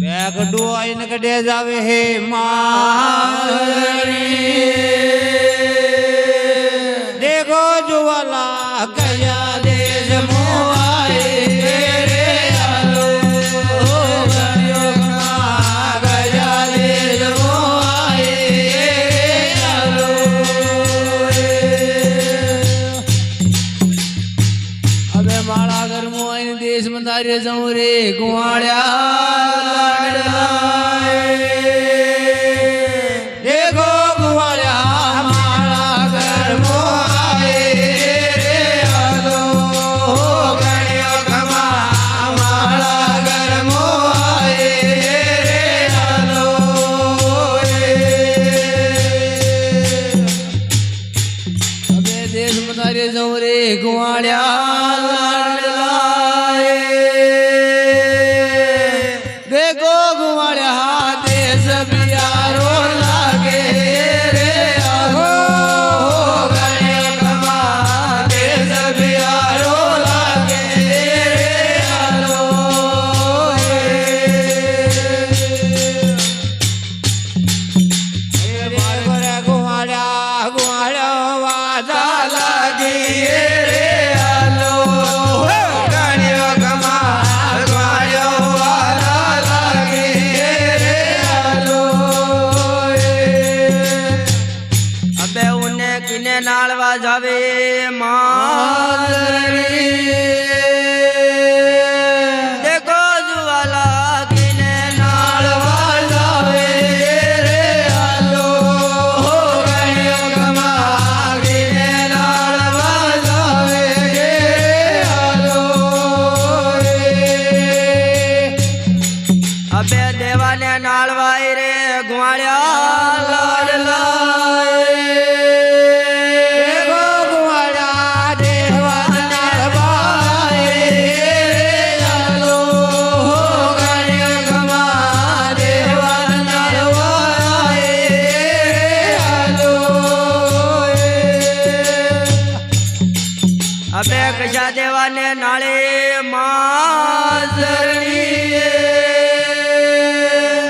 गड्डू आइन कटे जावे हे मारी देखो जुवाला गया देश मोआए रे आलो गया देश मोआए रे आलो अबे माड़ा घर मोआइन देश में तारे जाऊं रे कुआड़िया गुआड़िया देखो गुआड़िया देश बियारो लागे रे आहो गणिया कमा देश बियारो लागे रे आलो गुआड़िया गुआड़िया वाजा लागी नालवा जावे मालरी देखो जुवाला किने नालवा जावे रे आलो गणियो कमा किने नालवा जावे रे आलो अबे देवा ने नालवाई रे गुआड़िया लाडला अबे कशा देवा ने नाले माजरनी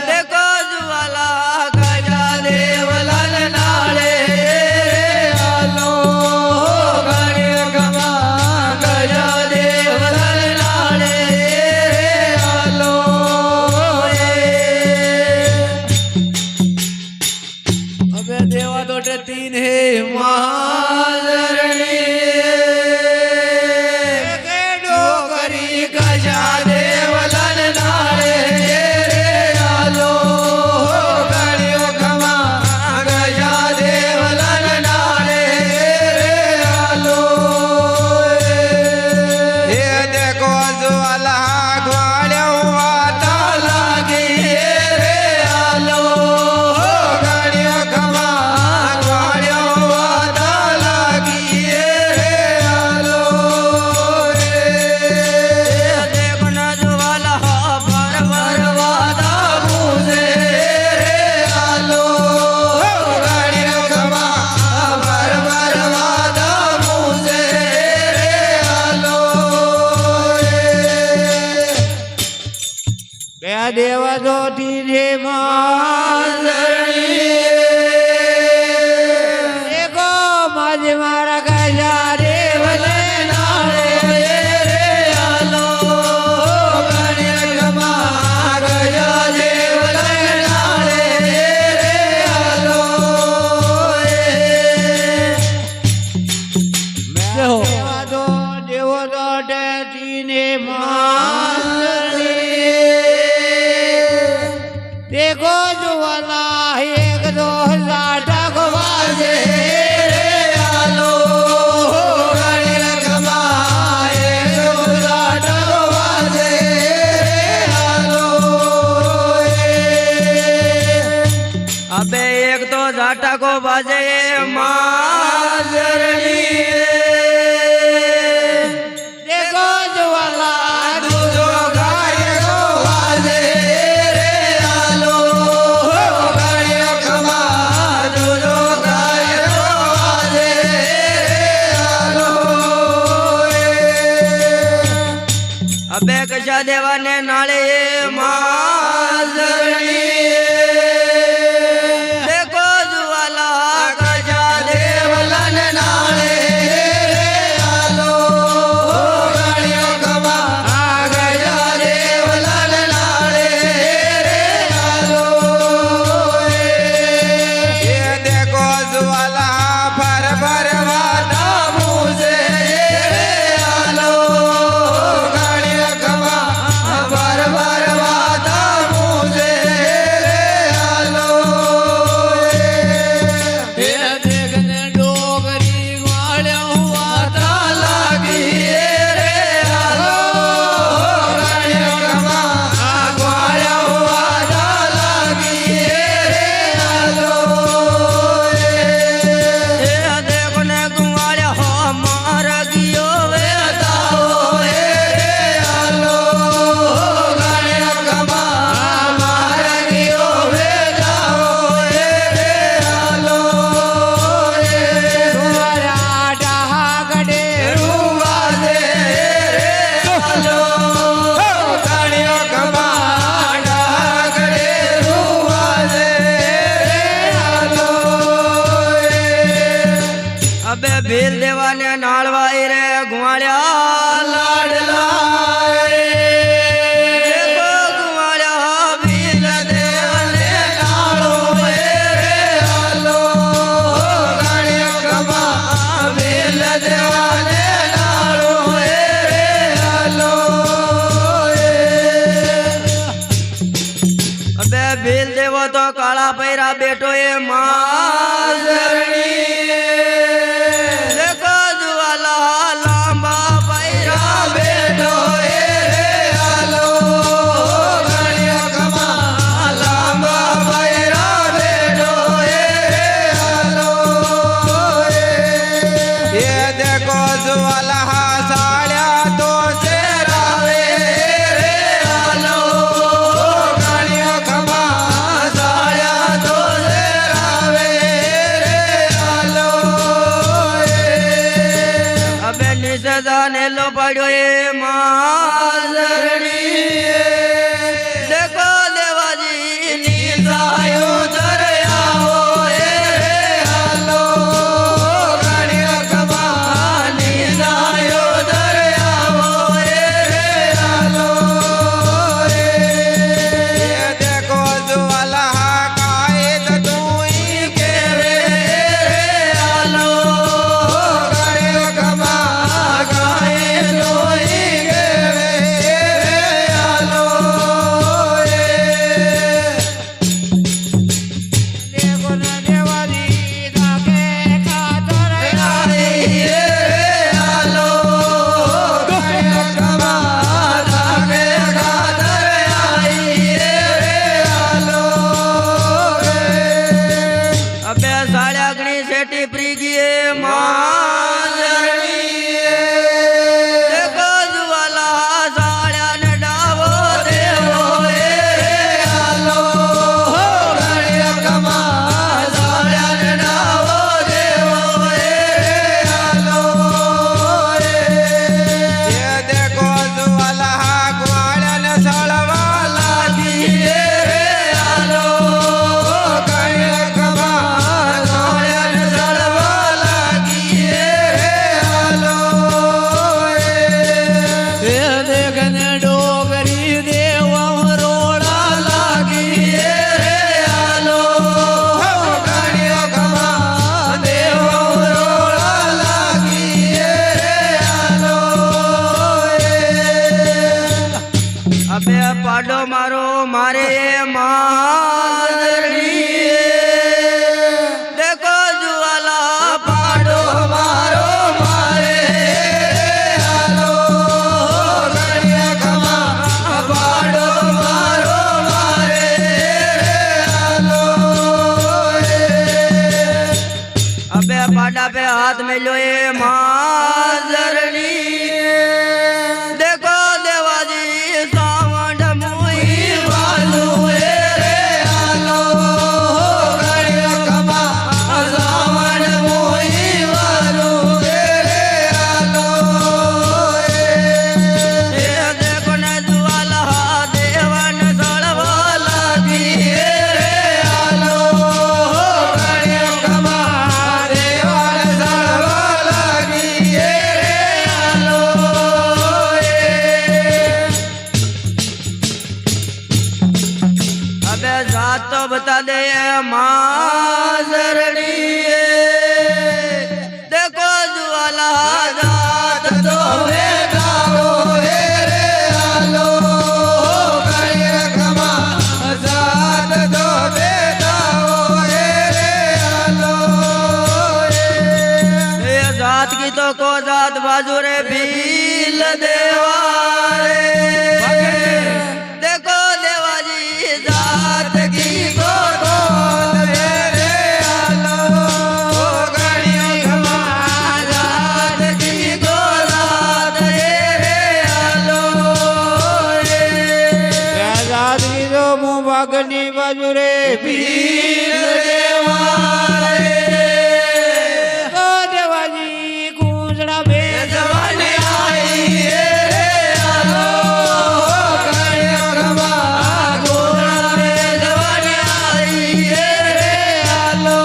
देखो जुवाला कशा देवला नाले आलो गणिया कमा कशा देवला नाले आलो अबे देवा तो तीन है माजरनी देवा दो तीजे माजरनी देखो माजी मारा गया रे भले नाले रे आलो गणिया कमा गया रे भले नाले रे आलो देवा दो तीने माजरनी देखो जुवाला एक दो लाटक बाजे रे आलो गणिया कमा एक दो लाटक बाजे रे आलो अबे एक दो लाटक बाजे माजरनी देखो जुवाला अबे कशा देवा ने नाले माज ભીલ દેવો તો કાળા પૈરા બેઠો એ માઝરણી દેખો જુવાલા લાંબા પૈરા બેઠો એ રે હાલો ગણ્યો ખમા લાંબા પૈરા બેઠો એ રે હાલો એ દેખો જુવાલા સાળ્યા તો ચેરાવે રે હાલો ગણ્યો ખમા સાળ્યા તો ચેરાવે રે હાલો અબે નિસજાને લો પડ્યો એ માઝરણી દેખો દેવાજી નિસાયો દરિયાઓ એ રે હાલો ગણ્યો ખમા નિસાયો દરિયાઓ એ રે હાલો એ દેખો જુવાલા કાયદ તુઈ કેવે રે હાલો ગણ્યો ખમા કાયદ તુઈ કેવે રે હાલો દેખો ના દેવાજી તાકે ખાતર આઈ રે હાલો ગણ્યો ખમા તાકે ખાતર આઈ રે હાલો અબે સાળ્યા ગણી શેટી પ્રી ગયે માઝરણી દેખો જુવાલા સાળ્યા ને ડાવો દેવો એ રે હાલો ગણ્યો ખમા સાળ્યા ને ડાવો દેવો એ રે હાલો એ દેખો જુવાલા ગ્વાળ્યા ને સળવા લાગી એ રે હાલો ગણ્યો ખમા સાળ્યા ને સળવા લાગી એ રે હાલો એ દેખને ડોગરી દેવા રોડા લાગી એ રે હાલો ગણ્યો ખમા દેવા રોડા લાગી એ રે હાલો અબે પાડો મારો મારે માઝરણી દેખો જુવાલા પાડો મારો મારે હાલો ગણ્યો ખમા પાડો મારો મારે હાલો અબે પાડા पे हाथ मिलो ये माज़रणी देखो देवाजी सावंड मुई वालू ए रे हालो गण्यो खमा सावंड मुई वालू ए रे हालो ए देखो ने जुवाला देवन सळवा लागी ए रे हालो गण्यो खमा देवन सळवा लागी ए रे हालो अबे जात तो बता दे माज़रणी देखो जुवाला जात तो बेगाओ ए रे हालो गण्यो खमा जात तो बेगाओ ए रे हालो ए जात की तो को जात बाजू रे भील देवा रे देखो देवाजी जात की को रे हालो गण्यो खमा जात की को जात रे हालो જાત કીધો હું ભાગની બાજુ રે ભીલ દેવા રે તો દેવાજી કુંજડા બે જવાને આઈ એ રે હાલો ગણ્યો ખમા ગોળા રે જવાને આઈ એ રે હાલો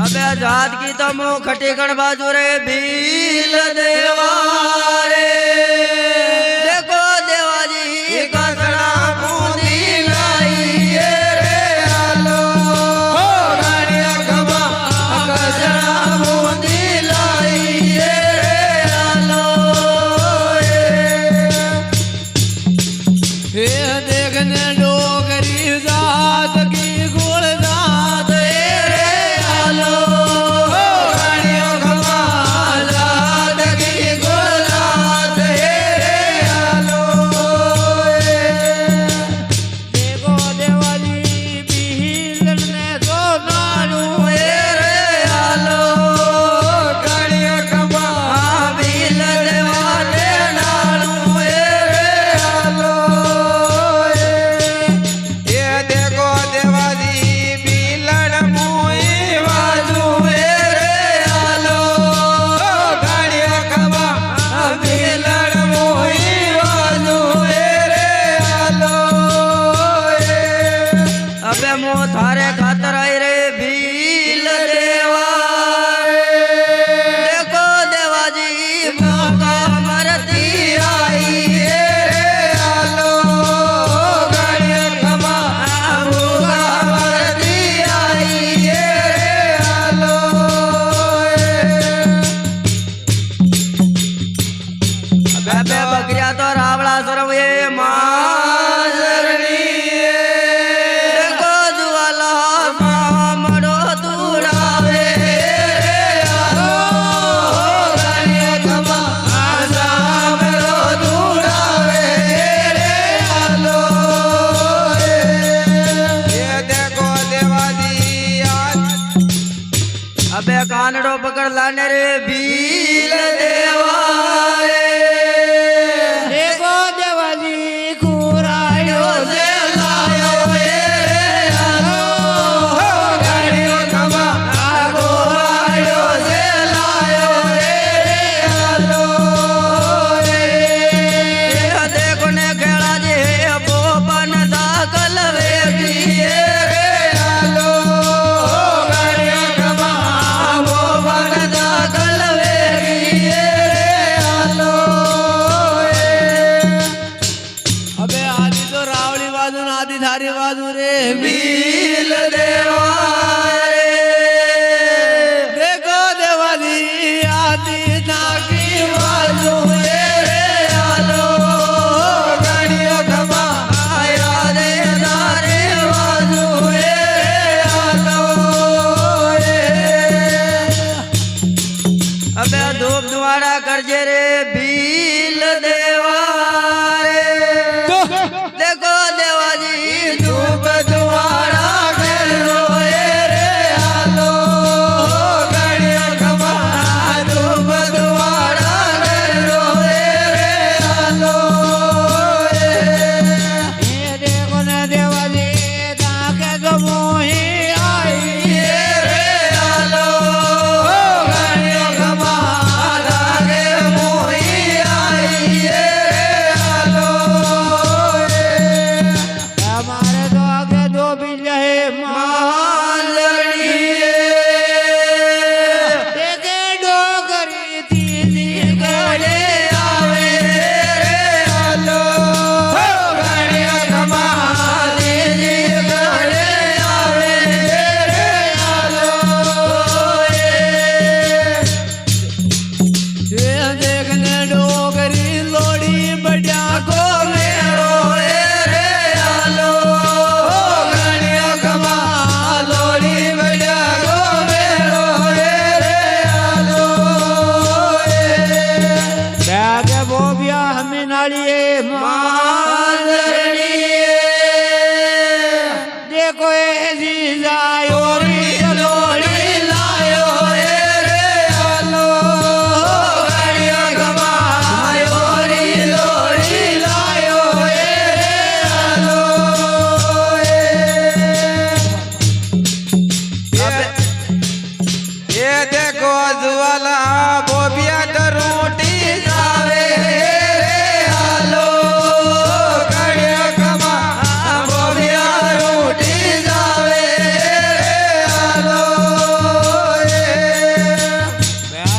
અબે જાત की तो मुँह खटीगढ़ बाजू रे भील देवा रे देखो देवाजी कसड़ा बूंदी लाई ए रे हालो गण्यो खमा कसड़ा बूंदी लाई ए रे हालो બે બકરિયા તો રાવળા સરવે માજરણી દેખો જુવાલા મામડો તુડાવે अबे कानड़ो पकड़ लाने रे भील देवाए देखो देवाजी कुरायो से लायो रे आलो गाड़ियों खमा आगो आयो से लायो रे आलो देखो ने खेड़ा जे बोपन दाखल वे दिए धारी बाजू रे भील देवारे देखो देवाली आदि नाकी बाजू रे आलो गाड़ियों खमा आया रे दारे बाजू रे आलो अबे धूप द्वारा करजे रे भील देवारे देखो देवाजी धूप द्वारा करो रे आलो गाड़ियों खमा धूप द्वारा करो रे आलो ये देखो न देवाली ताके तो मोही आई रे आलो गाड़ियों खमा धागे मोही आई रे आलो हमारे तो आगे दो बिल है मालड़ी देखे डोगरी तीजी गड़े आवे रे आलो गाड़ियों खमा दीजी गड़े आवे रे आलो ये देखने डोगरी लोड़ी बढ़िया को मेरो रे आलो गाड़ियों खमा लोड़ी बढ़िया गो मेरो रे आलो बैगे बोबिया हमें नालिए मालड़ी देखो ऐसी जायो लोड़ी लायो रे आलो गाड़ियों खमा लोड़ी लायो रे आलो ये देखो ज्वाला बोबिया रोटी जावे रे आलो गाड़ियों खमा बोबिया रोटी जावे रे आलो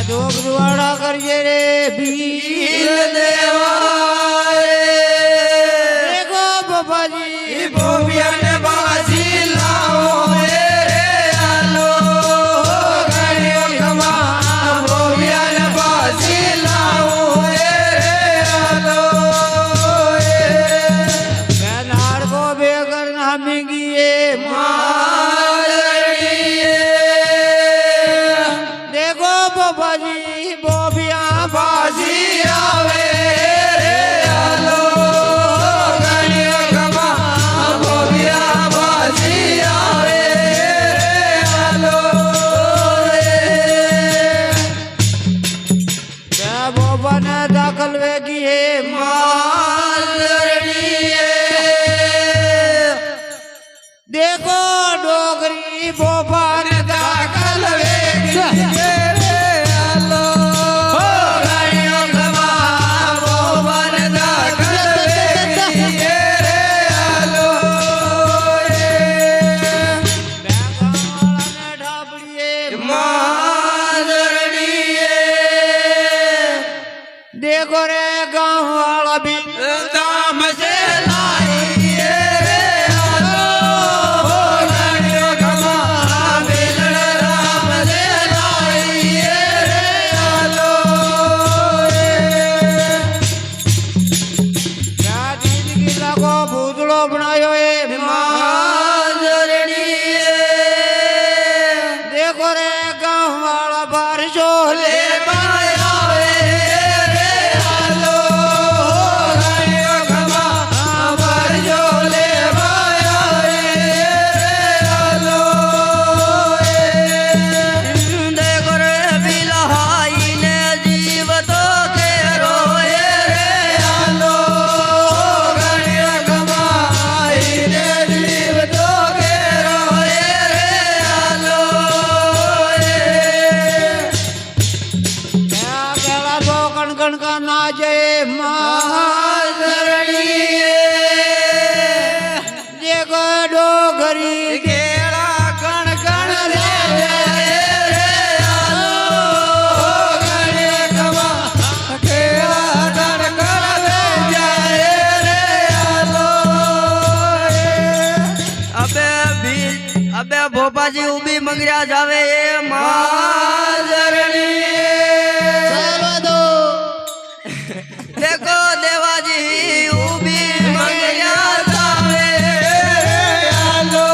धोख दुआड़ा करिए रे भील देवारे देखो बाबा जी बोबिया ने बाजी लाओ रे आलो गाड़ियों खमा बोबिया ने बाजी लाओ रे आलो नार को बेगर हमें गिए मालड़ी देखो बाबा जी बोबिया बाजी आवे रे आलो गाड़ियों खमा बोबिया बाजी आवे रे आलो बाबा ने दाखल वे गिए मालड़ी देखो डोगरी बोबा ने दाखल वे गिए आलो गाड़ियों खमा बोबन दाखल वे रे आलो मालड़ी देखो रे गाँव वाला भी दाम से लाई रे आलो गाड़ियों खमा बेलड़ राम से लाई रे आलो जय माधरणी जे गडो घरी केळा कण कण रे रे आलो गणे खमा केळा कण कण रे जाए रे आलो अबे भोपाजी उभी मंगरिया जावे ए माधरणी देखो देवाजी उभी मंगरिया जावे आलो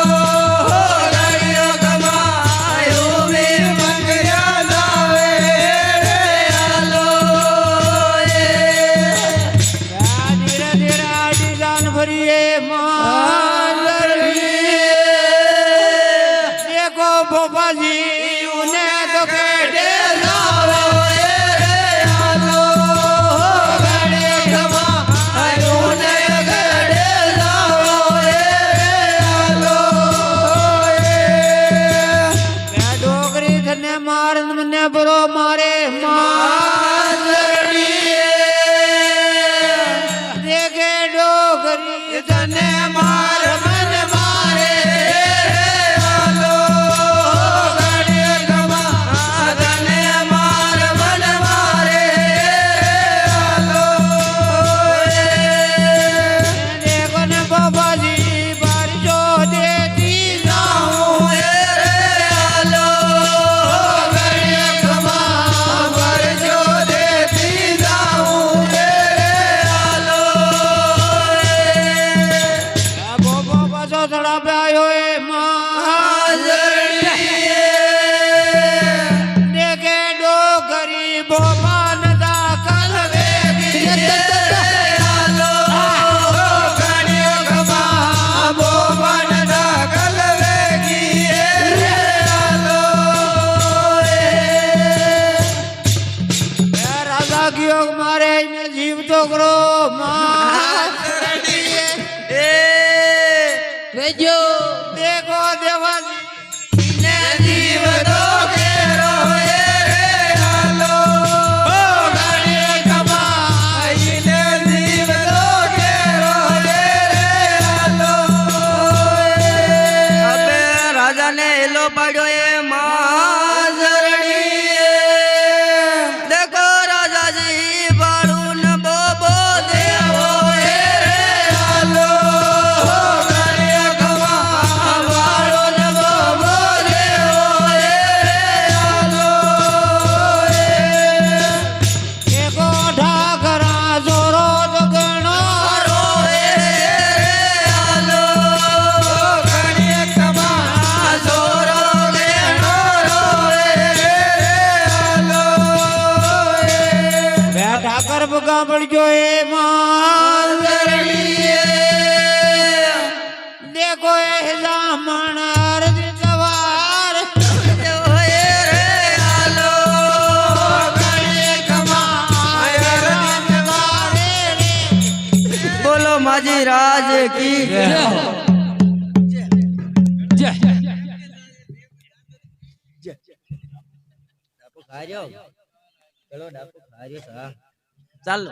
गणियो कमाय उभी मंगरिया जावे आलो धीरे धीरे आडी जान भरिए माधरणी देखो भोपाजी उन्हें तो केटे जावे आलो गणे कमाय उने गड़े जावे आलो मैं डोगरी धन्य मारन मन्ने बरो मारे माधरणी देखे डोगरी तने मार मन मारे आलो गणे कमा तने मार मन मारे आलो देखो न बाबा जी बारिशो देती जाऊं रे आलो गणे कमा पर जो देती जाऊं रे आलो बाबा बसो थोड़ा प्यायो ए माधरणी देखे डोगरी बाबा न दाखल वेगी आलो गणे कमा बोबन दाखल वेगी आलो राजा की योग मारे इन्हें जीव तो करो भेजो देखो देवाजी ने जीव दो केरो रे आलो गणे कमा ने जीव दो केरो रे आलो अबे राजा ने एलो पाड्यो ए माधरणी देखो राजा जी बाळू न बोबो देवो रे आलो गणे कमा बाळू न बोबो देवो रे आलो देखो ठाकरा जोरो तो गणो रोए आलो गणे कमा जोरो लेनो रोए आलो मैं ठाकर बुगा पड़ जो ए माधरणी देखो ए जामण अर्ज सवार बोलो माजी राज की चलो चल